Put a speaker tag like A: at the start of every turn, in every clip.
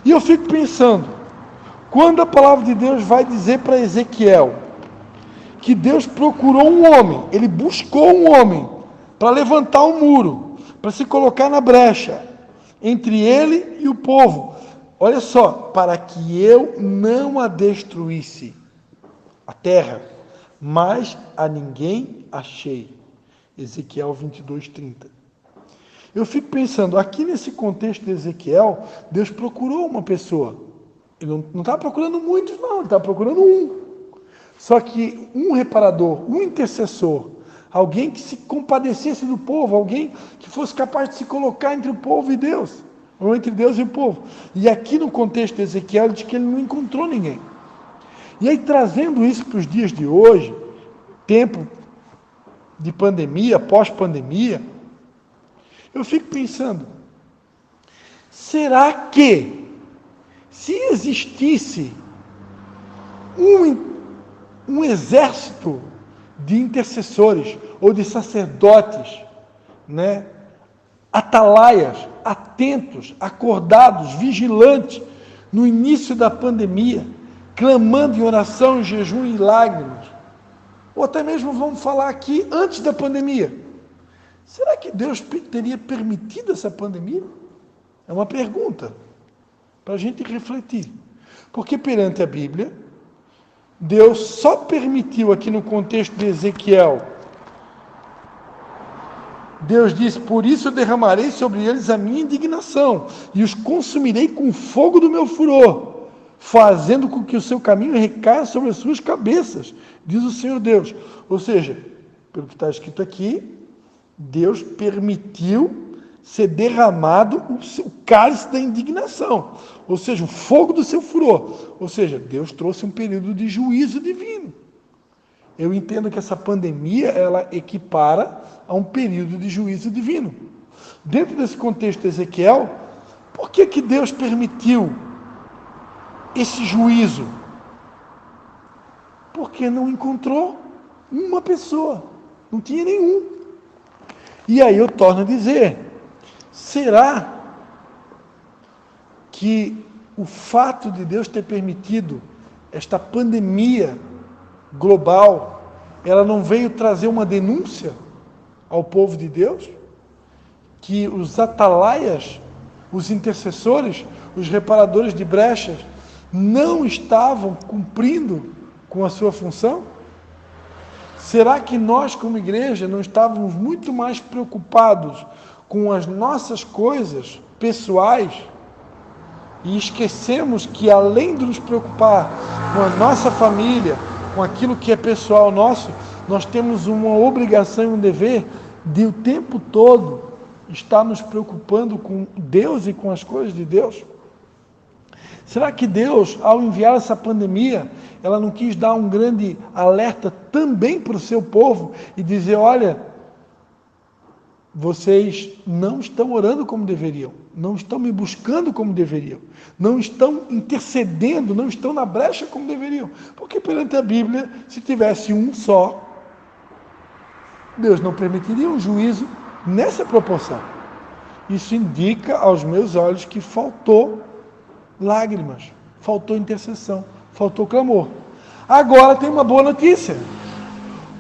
A: E eu fico pensando, quando a palavra de Deus vai dizer para Ezequiel que Deus procurou um homem, ele buscou um homem para levantar um muro, para se colocar na brecha entre ele e o povo. Olha só, para que eu não a destruísse, a terra, mas a ninguém achei. Ezequiel 22:30. Eu fico pensando, aqui nesse contexto de Ezequiel, Deus procurou uma pessoa. Ele não está procurando muitos, não, ele está procurando um. Só que um reparador, um intercessor, alguém que se compadecesse do povo, alguém que fosse capaz de se colocar entre o povo e Deus, ou entre Deus e o povo. E aqui no contexto de Ezequiel, ele diz que ele não encontrou ninguém. E aí, trazendo isso para os dias de hoje, tempo de pandemia, pós-pandemia, eu fico pensando, será que, se existisse um exército de intercessores ou de sacerdotes, né, atalaias, atentos, acordados, vigilantes, no início da pandemia, clamando em oração, em jejum e lágrimas, ou até mesmo vamos falar aqui antes da pandemia, será que Deus teria permitido essa pandemia? É uma pergunta para a gente refletir, porque perante a Bíblia, Deus só permitiu aqui no contexto de Ezequiel, Deus diz, por isso eu derramarei sobre eles a minha indignação, e os consumirei com o fogo do meu furor, fazendo com que o seu caminho recaia sobre as suas cabeças, diz o Senhor Deus. Ou seja, pelo que está escrito aqui, Deus permitiu ser derramado o cálice da indignação, ou seja, o fogo do seu furor. Ou seja, Deus trouxe um período de juízo divino. Eu entendo que essa pandemia, ela equipara a um período de juízo divino. Dentro desse contexto de Ezequiel, por que Deus permitiu esse juízo? Porque não encontrou uma pessoa, não tinha nenhum. E aí eu torno a dizer, será que o fato de Deus ter permitido esta pandemia global, ela não veio trazer uma denúncia ao povo de Deus? Que os atalaias, os intercessores, os reparadores de brechas, não estavam cumprindo com a sua função? Será que nós, como igreja, não estávamos muito mais preocupados com as nossas coisas pessoais e esquecemos que, além de nos preocupar com a nossa família, com aquilo que é pessoal nosso, nós temos uma obrigação e um dever de o tempo todo estar nos preocupando com Deus e com as coisas de Deus? Será que Deus, ao enviar essa pandemia, ela não quis dar um grande alerta também para o seu povo e dizer, olha, vocês não estão orando como deveriam, não estão me buscando como deveriam, não estão intercedendo, não estão na brecha como deveriam? Porque perante a Bíblia, se tivesse um só, Deus não permitiria um juízo nessa proporção. Isso indica aos meus olhos que faltou lágrimas, faltou intercessão, faltou clamor. Agora tem uma boa notícia.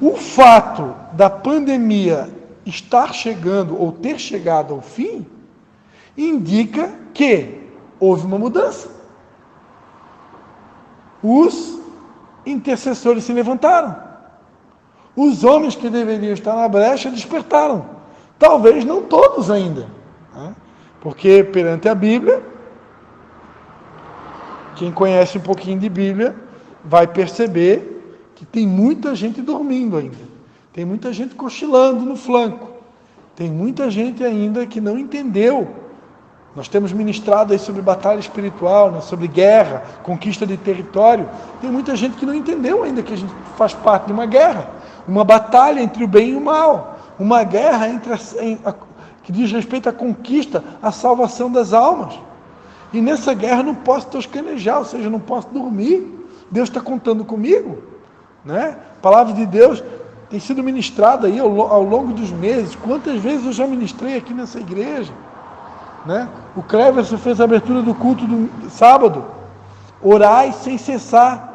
A: O fato da pandemia estar chegando ou ter chegado ao fim, indica que houve uma mudança. Os intercessores se levantaram. Os homens que deveriam estar na brecha despertaram. Talvez não todos ainda, né? Porque perante a Bíblia, quem conhece um pouquinho de Bíblia vai perceber que tem muita gente dormindo ainda. Tem muita gente cochilando no flanco. Tem muita gente ainda que não entendeu. Nós temos ministrado aí sobre batalha espiritual, né, sobre guerra, conquista de território. Tem muita gente que não entendeu ainda que a gente faz parte de uma guerra. Uma batalha entre o bem e o mal. Uma guerra que diz respeito à conquista, à salvação das almas. E nessa guerra eu não posso tosquenejar, ou seja, eu não posso dormir. Deus está contando comigo, né? A palavra de Deus tem sido ministrada aí ao longo dos meses. Quantas vezes eu já ministrei aqui nessa igreja? né? O Cleverson fez a abertura do culto do sábado. Orai sem cessar.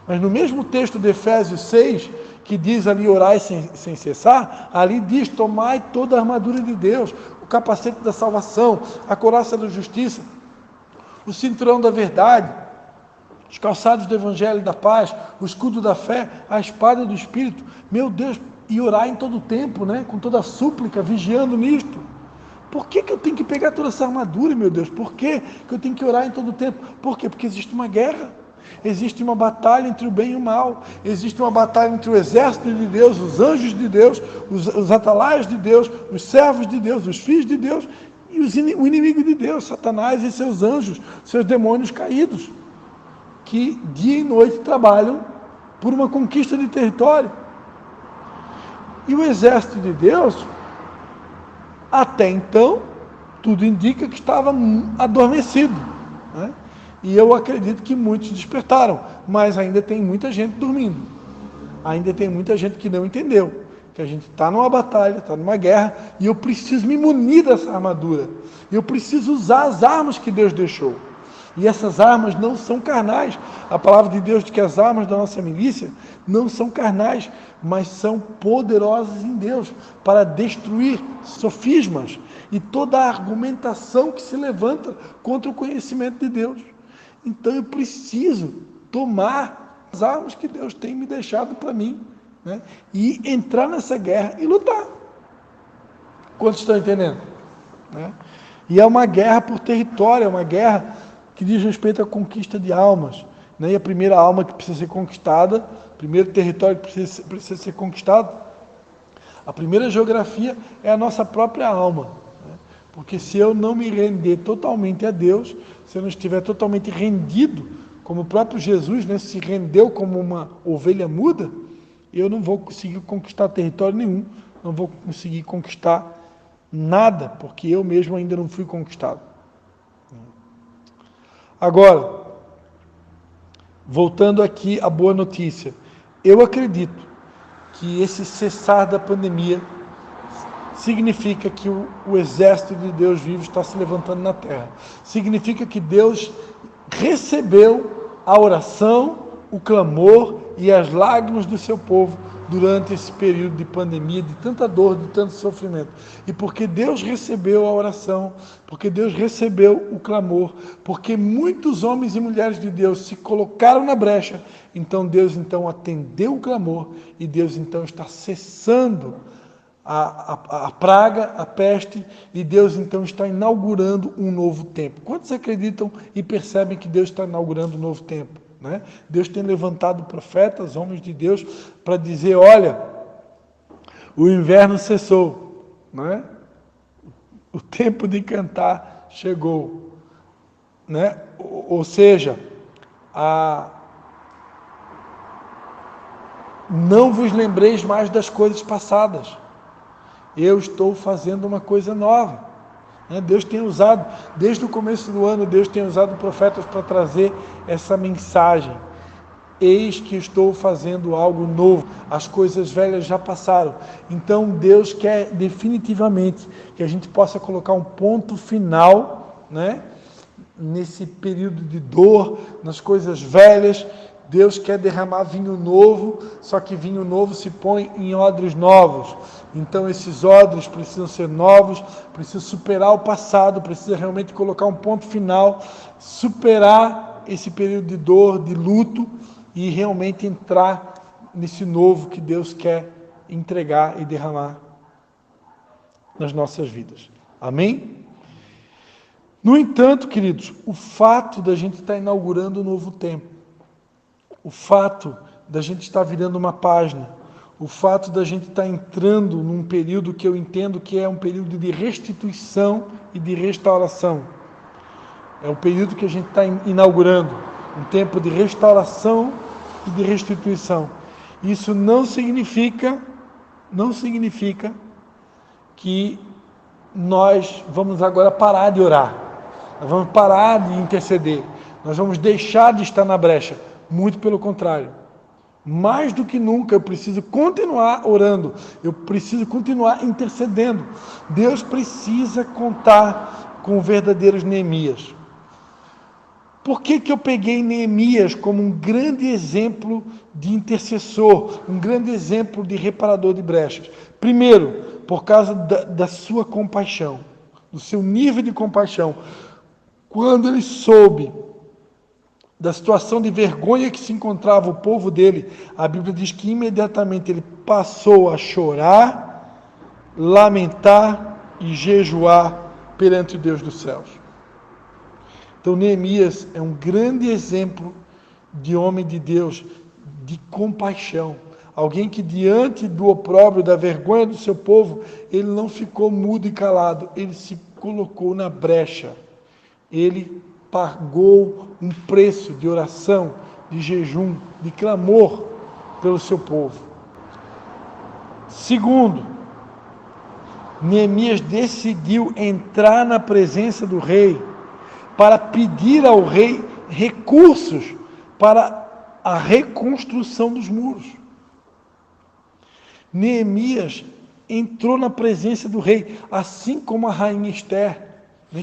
A: Mas no mesmo texto de Efésios 6, que diz ali orai sem cessar, ali diz, tomai toda a armadura de Deus, o capacete da salvação, a couraça da justiça, o cinturão da verdade, os calçados do evangelho e da paz, o escudo da fé, a espada do Espírito. Meu Deus, e orar em todo o tempo, né? Com toda a súplica, vigiando nisto. Por que eu tenho que pegar toda essa armadura, meu Deus? Por que eu tenho que orar em todo o tempo? Por quê? Porque existe uma guerra. Existe uma batalha entre o bem e o mal. Existe uma batalha entre o exército de Deus, os anjos de Deus, os atalaias de Deus, os servos de Deus, os filhos de Deus e o inimigo de Deus, Satanás e seus anjos, seus demônios caídos, que dia e noite trabalham por uma conquista de território. E o exército de Deus, até então, tudo indica que estava adormecido, né? E eu acredito que muitos despertaram, mas ainda tem muita gente dormindo. Ainda tem muita gente que não entendeu que a gente está numa batalha, está numa guerra, e eu preciso me munir dessa armadura. Eu preciso usar as armas que Deus deixou. E essas armas não são carnais. A palavra de Deus diz que as armas da nossa milícia não são carnais, mas são poderosas em Deus para destruir sofismas e toda a argumentação que se levanta contra o conhecimento de Deus. Então eu preciso tomar as armas que Deus tem me deixado para mim, né? E entrar nessa guerra e lutar. Quantos estão entendendo? Né? E é uma guerra por território, é uma guerra que diz respeito à conquista de almas, né? E a primeira alma que precisa ser conquistada, o primeiro território que precisa ser conquistado, a primeira geografia é a nossa própria alma, né? Porque se eu não me render totalmente a Deus, se eu não estiver totalmente rendido, como o próprio Jesus, né, se rendeu como uma ovelha muda, eu não vou conseguir conquistar território nenhum, não vou conseguir conquistar nada, porque eu mesmo ainda não fui conquistado. Agora, voltando aqui à boa notícia, eu acredito que esse cessar da pandemia significa que o exército de Deus vivo está se levantando na terra. Significa que Deus recebeu a oração, o clamor e as lágrimas do seu povo durante esse período de pandemia, de tanta dor, de tanto sofrimento. E porque Deus recebeu a oração, porque Deus recebeu o clamor, porque muitos homens e mulheres de Deus se colocaram na brecha, então Deus atendeu o clamor e Deus está cessando a praga, a peste, e Deus então está inaugurando um novo tempo. Quantos acreditam e percebem que Deus está inaugurando um novo tempo? Né? Deus tem levantado profetas, homens de Deus, para dizer, olha, o inverno cessou, né? O tempo de cantar chegou, né? Ou seja, não vos lembreis mais das coisas passadas, eu estou fazendo uma coisa nova. Deus tem usado, desde o começo do ano, Deus tem usado profetas para trazer essa mensagem. Eis que estou fazendo algo novo, as coisas velhas já passaram. Então Deus quer definitivamente que a gente possa colocar um ponto final, né, nesse período de dor, nas coisas velhas. Deus quer derramar vinho novo, só que vinho novo se põe em odres novos. Então esses odres precisam ser novos, precisa superar o passado, precisa realmente colocar um ponto final, superar esse período de dor, de luto, e realmente entrar nesse novo que Deus quer entregar e derramar nas nossas vidas. Amém? No entanto, queridos, o fato da gente estar inaugurando um novo tempo, o fato da gente estar virando uma página, o fato da gente estar entrando num período que eu entendo que é um período de restituição e de restauração. É o período que a gente está inaugurando, um tempo de restauração e de restituição. Isso não significa que nós vamos agora parar de orar, nós vamos parar de interceder, nós vamos deixar de estar na brecha. Muito pelo contrário. Mais do que nunca eu preciso continuar orando, eu preciso continuar intercedendo. Deus precisa contar com verdadeiros Neemias. Por que eu peguei Neemias como um grande exemplo de intercessor, um grande exemplo de reparador de brechas? Primeiro, por causa da sua compaixão, do seu nível de compaixão. Quando ele soube da situação de vergonha que se encontrava o povo dele, a Bíblia diz que imediatamente ele passou a chorar, lamentar e jejuar perante o Deus dos céus. Então Neemias é um grande exemplo de homem de Deus, de compaixão. Alguém que diante do opróbrio, da vergonha do seu povo, ele não ficou mudo e calado, ele se colocou na brecha. Ele pagou um preço de oração, de jejum, de clamor pelo seu povo. Segundo, Neemias decidiu entrar na presença do rei para pedir ao rei recursos para a reconstrução dos muros. Neemias entrou na presença do rei, assim como a rainha Esther.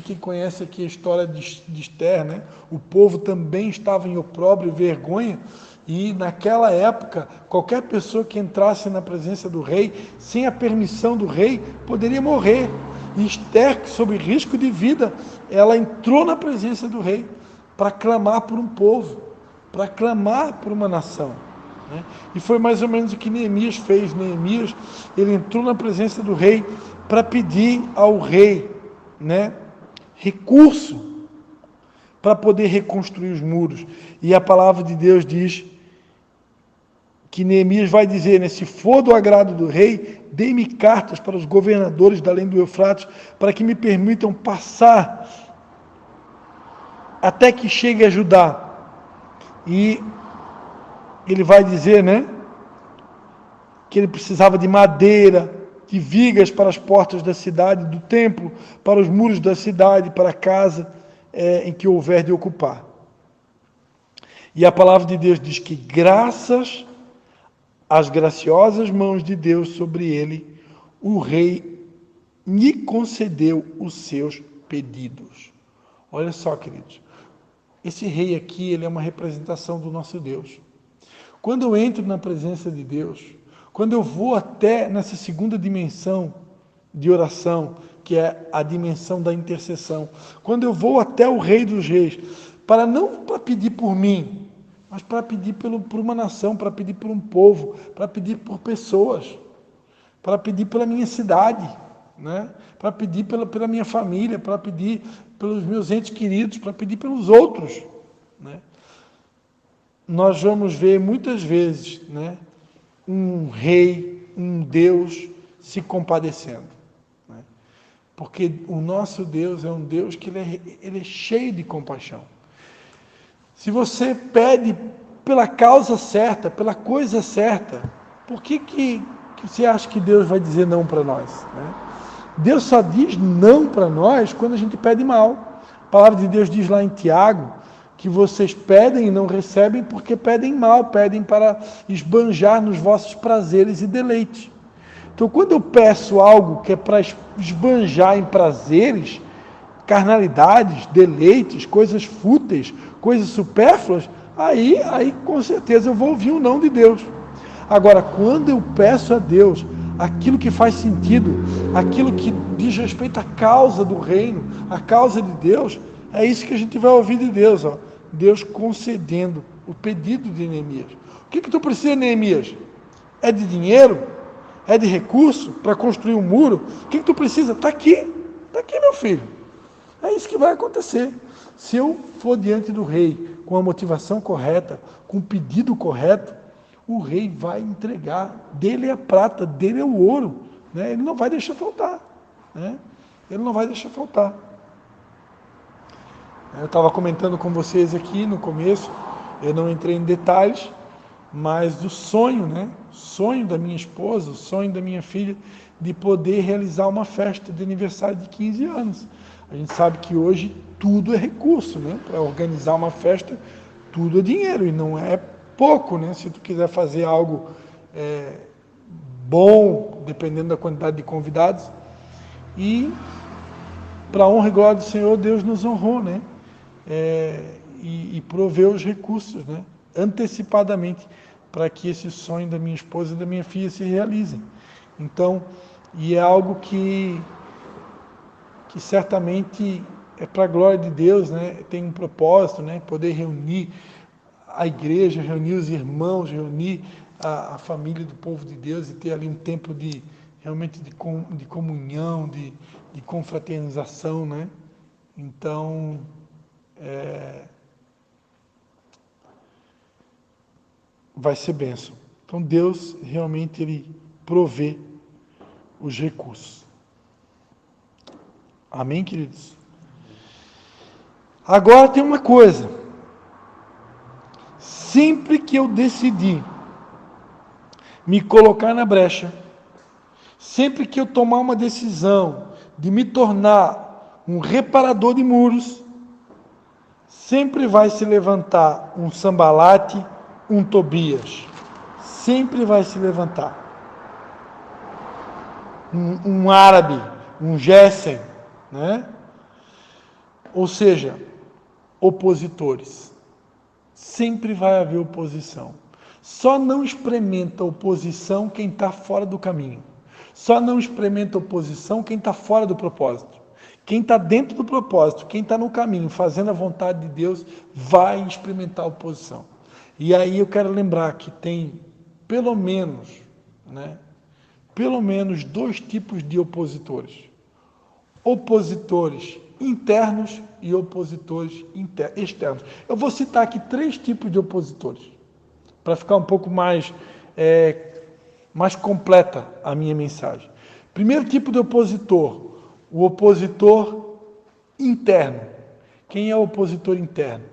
A: Quem conhece aqui a história de Esther, né? O povo também estava em opróbrio e vergonha, e naquela época, qualquer pessoa que entrasse na presença do rei, sem a permissão do rei, poderia morrer. E Esther, sob risco de vida, ela entrou na presença do rei para clamar por um povo, para clamar por uma nação. Né? E foi mais ou menos o que Neemias fez. Neemias, ele entrou na presença do rei para pedir ao rei, né, recurso para poder reconstruir os muros. E a palavra de Deus diz que Neemias vai dizer, né, se for do agrado do rei, dê-me cartas para os governadores da além do Eufrates, para que me permitam passar até que chegue a Judá. E ele vai dizer, né, que ele precisava de madeira, de vigas para as portas da cidade, do templo, para os muros da cidade, para a casa em que houver de ocupar. E a palavra de Deus diz que graças às graciosas mãos de Deus sobre ele, o rei lhe concedeu os seus pedidos. Olha só, queridos, esse rei aqui, ele é uma representação do nosso Deus. Quando eu entro na presença de Deus, quando eu vou até nessa segunda dimensão de oração, que é a dimensão da intercessão, quando eu vou até o Rei dos Reis, não para pedir por mim, mas para pedir por uma nação, para pedir por um povo, para pedir por pessoas, para pedir pela minha cidade, né? Para pedir pela minha família, para pedir pelos meus entes queridos, para pedir pelos outros, né? Nós vamos ver muitas vezes, né, um rei, um Deus se compadecendo, né? Porque o nosso Deus é um Deus que ele é cheio de compaixão. Se você pede pela causa certa, pela coisa certa, por que você acha que Deus vai dizer não para nós, né? Deus só diz não para nós quando a gente pede mal. A palavra de Deus diz lá em Tiago, que vocês pedem e não recebem porque pedem mal, pedem para esbanjar nos vossos prazeres e deleites. Então, quando eu peço algo que é para esbanjar em prazeres, carnalidades, deleites, coisas fúteis, coisas supérfluas, aí com certeza eu vou ouvir o não de Deus. Agora, quando eu peço a Deus aquilo que faz sentido, aquilo que diz respeito à causa do reino, à causa de Deus, é isso que a gente vai ouvir de Deus, ó. Deus concedendo o pedido de Neemias. O que tu precisa, Neemias? É de dinheiro? É de recurso para construir um muro? O que tu precisa? Está aqui, meu filho. É isso que vai acontecer. Se eu for diante do rei com a motivação correta, com o pedido correto, o rei vai entregar. Dele é a prata, dele é o ouro, né? Ele não vai deixar faltar, né? Ele não vai deixar faltar. Eu estava comentando com vocês aqui no começo, eu não entrei em detalhes, mas do sonho, né? Sonho da minha esposa, o sonho da minha filha, de poder realizar uma festa de aniversário de 15 anos. A gente sabe que hoje tudo é recurso, né? Para organizar uma festa, tudo é dinheiro, e não é pouco, né? Se tu quiser fazer algo bom, dependendo da quantidade de convidados. E para a honra e glória do Senhor, Deus nos honrou, né? E proveu os recursos, né? Antecipadamente, para que esse sonho da minha esposa e da minha filha se realizem. Então, e é algo que certamente é para a glória de Deus, né? Tem um propósito, né? Poder reunir a igreja, reunir os irmãos, reunir a família do povo de Deus e ter ali um tempo realmente de comunhão, de confraternização, né? Então, vai ser bênção. Então, Deus realmente Ele provê os recursos. Amém, queridos? Agora tem uma coisa. Sempre que eu decidir me colocar na brecha, sempre que eu tomar uma decisão de me tornar um reparador de muros, sempre vai se levantar um Sambalate, um Tobias. Sempre vai se levantar. Um árabe, um Gessem, né? Ou seja, opositores. Sempre vai haver oposição. Só não experimenta oposição quem está fora do caminho. Só não experimenta oposição quem está fora do propósito. Quem está dentro do propósito, quem está no caminho, fazendo a vontade de Deus, vai experimentar oposição. E aí eu quero lembrar que tem pelo menos, né, pelo menos 2 tipos de opositores. Opositores internos e opositores externos. Eu vou citar aqui 3 tipos de opositores, para ficar um pouco mais completa a minha mensagem. Primeiro tipo de opositor, o opositor interno. Quem é o opositor interno?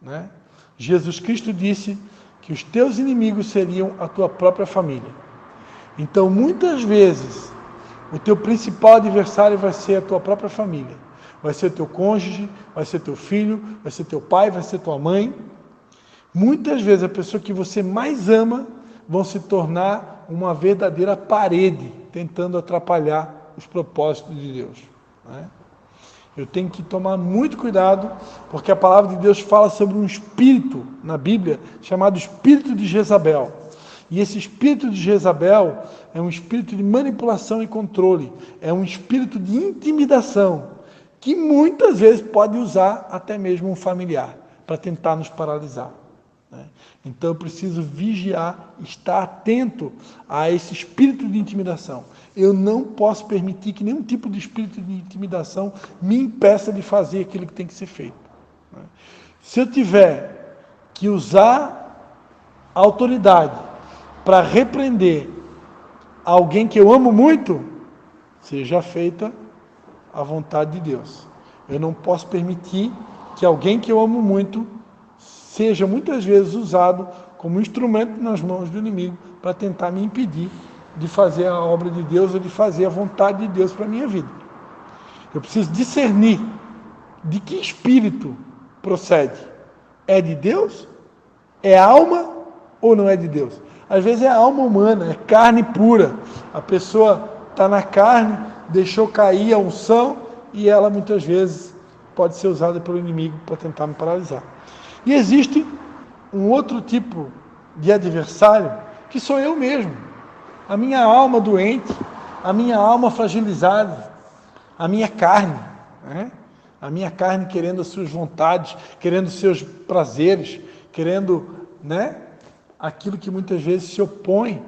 A: Né? Jesus Cristo disse que os teus inimigos seriam a tua própria família. Então, muitas vezes, o teu principal adversário vai ser a tua própria família. Vai ser teu cônjuge, vai ser teu filho, vai ser teu pai, vai ser tua mãe. Muitas vezes, a pessoa que você mais ama vão se tornar uma verdadeira parede, tentando atrapalhar os propósitos de Deus. Né? Eu tenho que tomar muito cuidado, porque a palavra de Deus fala sobre um espírito na Bíblia, chamado espírito de Jezabel. E esse espírito de Jezabel é um espírito de manipulação e controle, é um espírito de intimidação, que muitas vezes pode usar até mesmo um familiar, para tentar nos paralisar. Né? Então eu preciso vigiar, estar atento a esse espírito de intimidação. Eu não posso permitir que nenhum tipo de espírito de intimidação me impeça de fazer aquilo que tem que ser feito. Né? Se eu tiver que usar a autoridade para repreender alguém que eu amo muito, seja feita a vontade de Deus. Eu não posso permitir que alguém que eu amo muito seja muitas vezes usado como instrumento nas mãos do inimigo para tentar me impedir de fazer a obra de Deus ou de fazer a vontade de Deus para a minha vida. Eu preciso discernir de que espírito procede. É de Deus? É alma ou não é de Deus? Às vezes é alma humana, é carne pura. A pessoa está na carne, deixou cair a unção e ela muitas vezes pode ser usada pelo inimigo para tentar me paralisar. E existe um outro tipo de adversário que sou eu mesmo. A minha alma doente, a minha alma fragilizada, a minha carne, né? A minha carne querendo as suas vontades, querendo os seus prazeres, querendo, né, aquilo que muitas vezes se opõe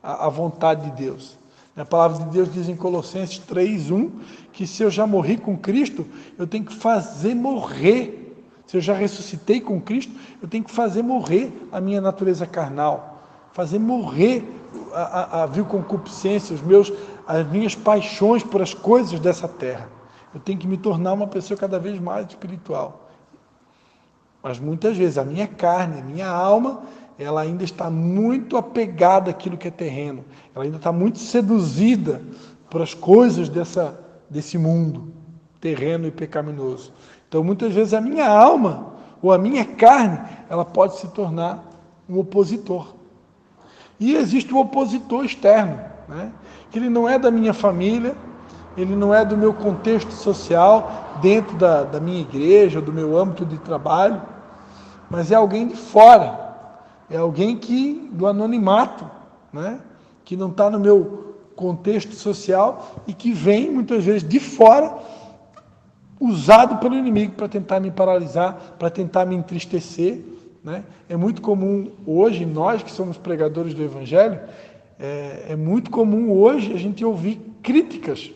A: à vontade de Deus. A palavra de Deus diz em Colossenses 3:1 que se eu já morri com Cristo, eu tenho que fazer morrer. Se eu já ressuscitei com Cristo, eu tenho que fazer morrer a minha natureza carnal, fazer morrer a vil concupiscência, as minhas paixões por as coisas dessa terra. Eu tenho que me tornar uma pessoa cada vez mais espiritual. Mas muitas vezes a minha carne, a minha alma, ela ainda está muito apegada àquilo que é terreno. Ela ainda está muito seduzida por as coisas desse mundo terreno e pecaminoso. Então, muitas vezes a minha alma ou a minha carne, ela pode se tornar um opositor. E existe o opositor externo, né? Que ele não é da minha família, ele não é do meu contexto social, dentro da minha igreja, do meu âmbito de trabalho, mas é alguém de fora, é alguém do anonimato, né? Que não está no meu contexto social e que vem, muitas vezes, de fora, usado pelo inimigo para tentar me paralisar, para tentar me entristecer, né? É muito comum hoje, nós que somos pregadores do Evangelho, é muito comum hoje a gente ouvir críticas,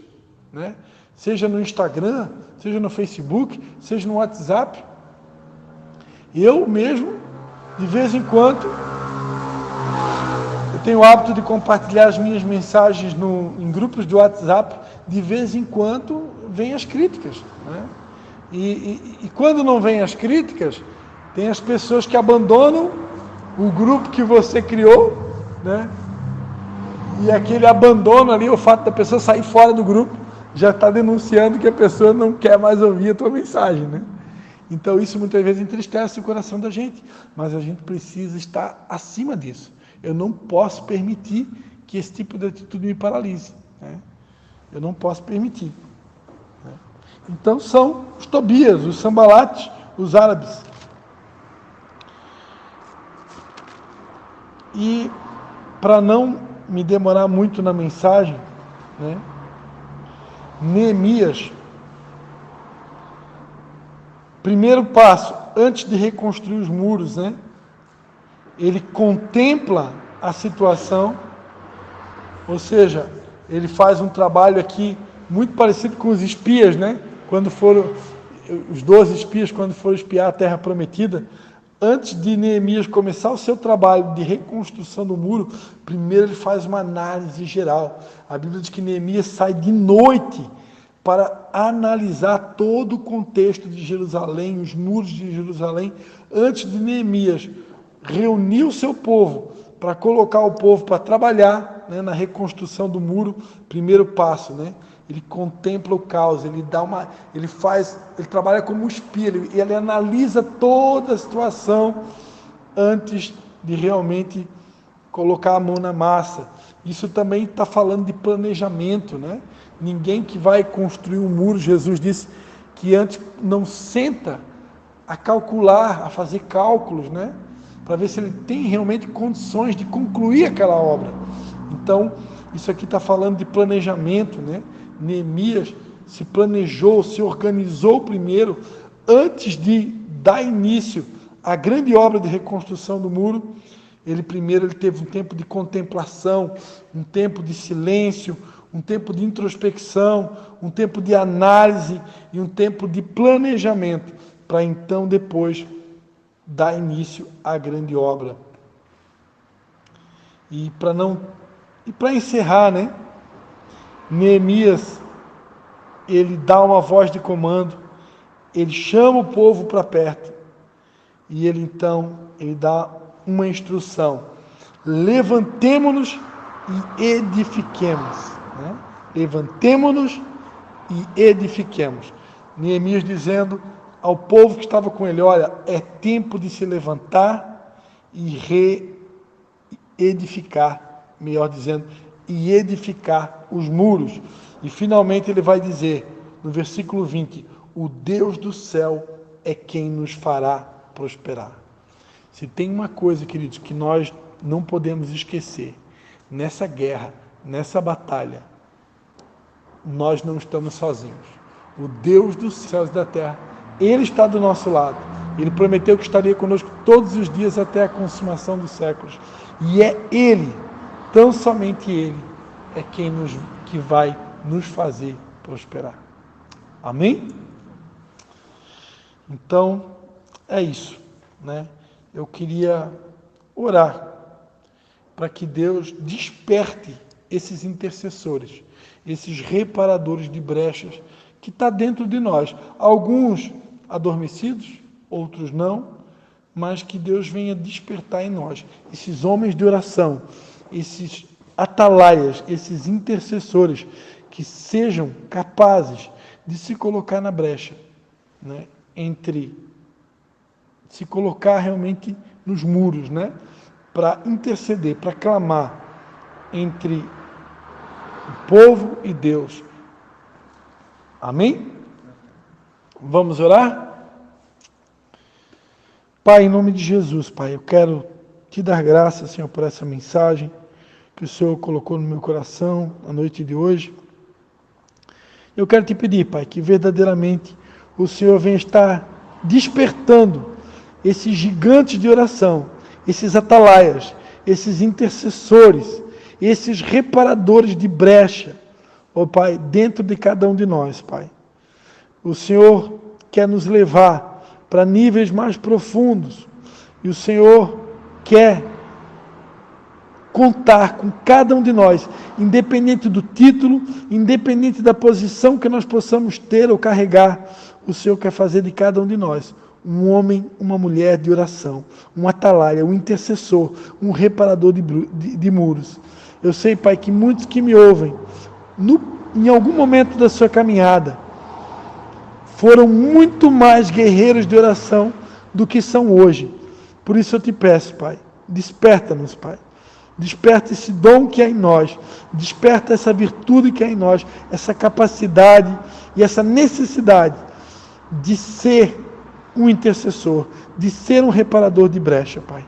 A: né? Seja no Instagram, seja no Facebook, seja no WhatsApp. Eu mesmo, de vez em quando, eu tenho o hábito de compartilhar as minhas mensagens em grupos de WhatsApp. De vez em quando vêm as críticas, né? E quando não vêm as críticas, tem as pessoas que abandonam o grupo que você criou, né? E aquele abandono ali, o fato da pessoa sair fora do grupo, já está denunciando que a pessoa não quer mais ouvir a tua mensagem, né? Então isso muitas vezes entristece o coração da gente, mas a gente precisa estar acima disso. Eu não posso permitir que esse tipo de atitude me paralise, né? Eu não posso permitir, né? Então são os Tobias, os Sambalates, os árabes. E para não me demorar muito na mensagem, né? Neemias, primeiro passo, antes de reconstruir os muros, né? Ele contempla a situação, ou seja, ele faz um trabalho aqui muito parecido com os espias, né? Quando foram, os 12 espias, quando foram espiar a terra prometida, antes de Neemias começar o seu trabalho de reconstrução do muro, primeiro ele faz uma análise geral. A Bíblia diz que Neemias sai de noite para analisar todo o contexto de Jerusalém, os muros de Jerusalém, antes de Neemias reunir o seu povo para colocar o povo para trabalhar, né, na reconstrução do muro. Primeiro passo, né? Ele contempla o caos, ele trabalha como um espia, ele analisa toda a situação antes de realmente colocar a mão na massa. Isso também está falando de planejamento, né? Ninguém que vai construir um muro, Jesus disse que antes não senta a calcular, a fazer cálculos, né? Para ver se ele tem realmente condições de concluir aquela obra. Então, isso aqui está falando de planejamento, né? Neemias se planejou, se organizou primeiro, antes de dar início à grande obra de reconstrução do muro. Ele teve um tempo de contemplação, um tempo de silêncio, um tempo de introspecção, um tempo de análise e um tempo de planejamento, para então depois dar início à grande obra. E para encerrar, né? Neemias, ele dá uma voz de comando, ele chama o povo para perto e ele dá uma instrução: levantemo-nos e edifiquemos, né? Levantemo-nos e edifiquemos. Neemias dizendo ao povo que estava com ele: olha, é tempo de se levantar e reedificar, melhor dizendo, e edificar os muros. E finalmente ele vai dizer, no versículo 20, o Deus do céu é quem nos fará prosperar. Se tem uma coisa, queridos, que nós não podemos esquecer, nessa guerra, nessa batalha, nós não estamos sozinhos. O Deus dos céus e da terra, Ele está do nosso lado. Ele prometeu que estaria conosco todos os dias até a consumação dos séculos. E é Ele, tão somente Ele, é quem que vai nos fazer prosperar. Amém? Então, é isso, né? Eu queria orar para que Deus desperte esses intercessores, esses reparadores de brechas que está dentro de nós. Alguns adormecidos, outros não, mas que Deus venha despertar em nós esses homens de oração, esses atalaias, esses intercessores que sejam capazes de se colocar na brecha, né? Se colocar realmente nos muros, né? Para interceder, para clamar entre o povo e Deus, Amém? Vamos orar? Pai, em nome de Jesus, Pai, eu quero te dar graças, Senhor, por essa mensagem que o Senhor colocou no meu coração na noite de hoje. Eu quero te pedir, Pai, que verdadeiramente o Senhor venha estar despertando esses gigantes de oração, esses atalaias, esses intercessores, esses reparadores de brecha, ó Pai, dentro de cada um de nós, Pai. O Senhor quer nos levar para níveis mais profundos, e o Senhor quer contar com cada um de nós, independente do título, independente da posição que nós possamos ter ou carregar, o Senhor quer fazer de cada um de nós um homem, uma mulher de oração, um atalaia, um intercessor, um reparador de muros. Eu sei, Pai, que muitos que me ouvem, em algum momento da sua caminhada, foram muito mais guerreiros de oração do que são hoje. Por isso eu te peço, Pai, desperta-nos, Pai. Desperta esse dom que há em nós, desperta essa virtude que há em nós, essa capacidade e essa necessidade de ser um intercessor, de ser um reparador de brecha, Pai,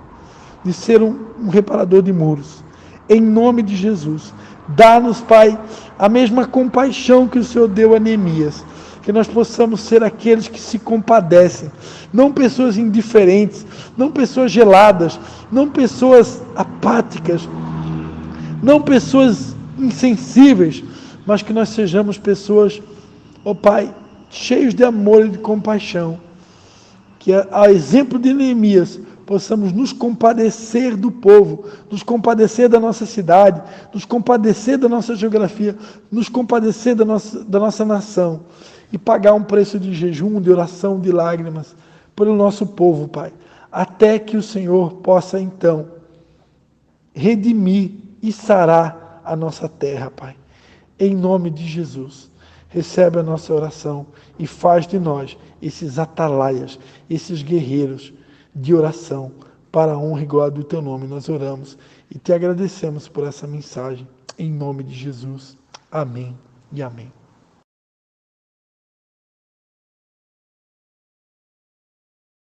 A: de ser um reparador de muros. Em nome de Jesus, dá-nos, Pai, a mesma compaixão que o Senhor deu a Neemias, que nós possamos ser aqueles que se compadecem, não pessoas indiferentes, não pessoas geladas, não pessoas apáticas, não pessoas insensíveis, mas que nós sejamos pessoas, ó Pai, cheios de amor e de compaixão, que a exemplo de Neemias, possamos nos compadecer do povo, nos compadecer da nossa cidade, nos compadecer da nossa geografia, nos compadecer da nossa nação, e pagar um preço de jejum, de oração, de lágrimas, pelo nosso povo, Pai, até que o Senhor possa, então, redimir e sarar a nossa terra, Pai. Em nome de Jesus, recebe a nossa oração e faz de nós esses atalaias, esses guerreiros de oração, para a honra e glória do Teu nome. Nós oramos e te agradecemos por essa mensagem, em nome de Jesus. Amém e amém.